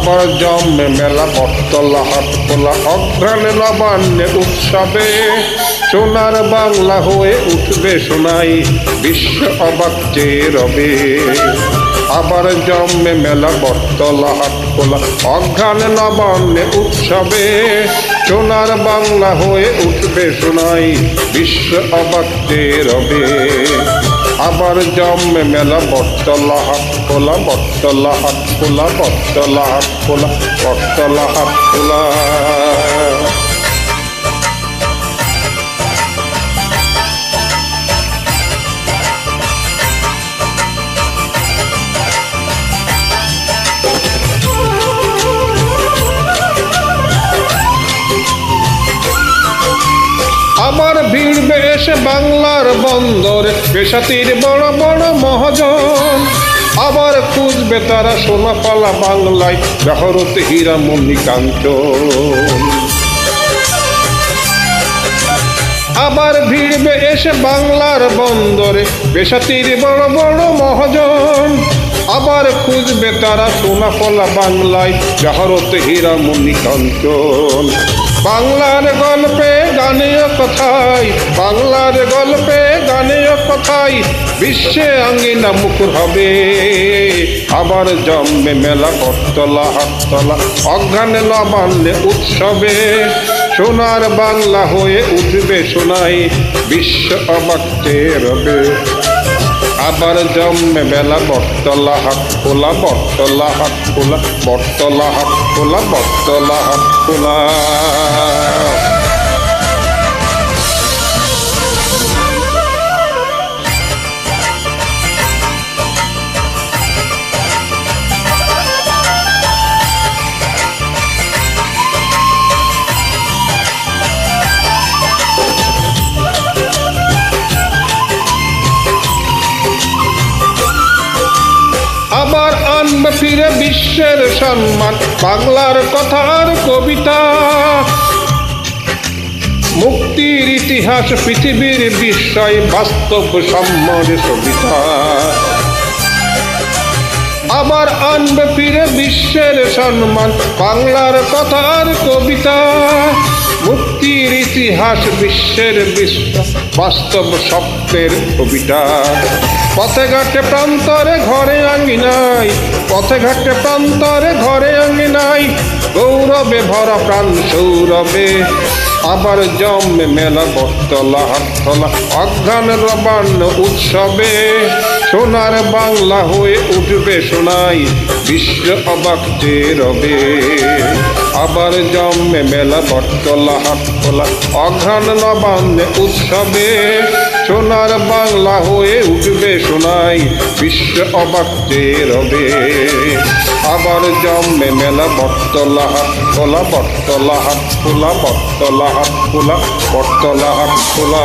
আবার জমে মেলা বটতলা হাট খোলা অঘ্রাণে নবান্নে উৎসবে সোনার বাংলা হয়ে উঠবে সোনাই বিশ্ব অবাক চেয়ে রবে। আবার জমে মেলা বটতলা হাট খোলা অঘ্রাণে নবান্নে উৎসবে সোনার বাংলা হয়ে উঠবে সোনাই বিশ্ব অবাক চেয়ে রবে। আবার জমে মেলা বটতলা হাট খোলা বটতলা হাট খোলা বটতলা হাট খোলা বটতলা হাট খোলা। আবার ভিড়বে এসে বাংলার বন্দরে পেশাতির বড় বড় মহাজন। আবার খুঁজবে তারা সোনাপালা বাংলায় জহরত হীরা মণি কাঞ্চন। আবার ভিড়বে এসে বাংলার বন্দরে পেশাতির বড় বড় মহাজন। আবার খুঁজবে তারা সোনাপালা বাংলায় জহরত হীরা মণি কাঞ্চন। বাংলার গল্পে গানেও কথাই বাংলার গল্পে গানেও কথাই বিশ্বে আঙ্গিনা মুখর হবে। আবার জমবে মেলা বটতলা হাটতলা অঘ্রাণে নবান্নে উৎসবে সোনার বাংলা হয়ে উঠবে সোনাই বিশ্ব অবাক চেয়ে রবে। আবার জমে মেলা বটতলা হাট খোলা বটতলা হাট খোলা বটতলা হাট খোলা বটতলা হাট খোলা। আবার আনবে ফিরে বিশ্বের সম্মান বাংলার কথার কবিতা। মুক্তির ইতিহাস পৃথিবীর বিস্ময় বাস্তব সম্মান সবিতা। আবার আনবে ফিরে বিশ্বের সম্মান বাংলার কথার কবিতা। মুক্তির ইতিহাস বিশ্বের বাস্তব সত্যের কবিতা। পথে ঘাটে প্রান্তরে ঘরে আঙ্গিনাই পথে ঘাটে প্রান্তরে ঘরে আঙ্গিনাই গৌরবে ভরা প্রাণ সৌরভে। আবার জমে মেলা বটতলা হাটতলা অঘ্রাণে নবান্ন উৎসবে সোনার বাংলা হয়ে উঠবে সোনাই বিশ্ব অবাক চেয়ে রবে। আবার জমে মেলা বটতলা হাটতলা অঘ্রাণে নবান্নে উৎসবে সোনার বাংলা হয়ে উঠবে সোনাই বিশ্ব অবাক চেয়ে রবে। আবার জমে মেলা বটতলা হাট খোলা বটতলা হাট খোলা বটতলা হাট খোলা বটতলা হাট খোলা।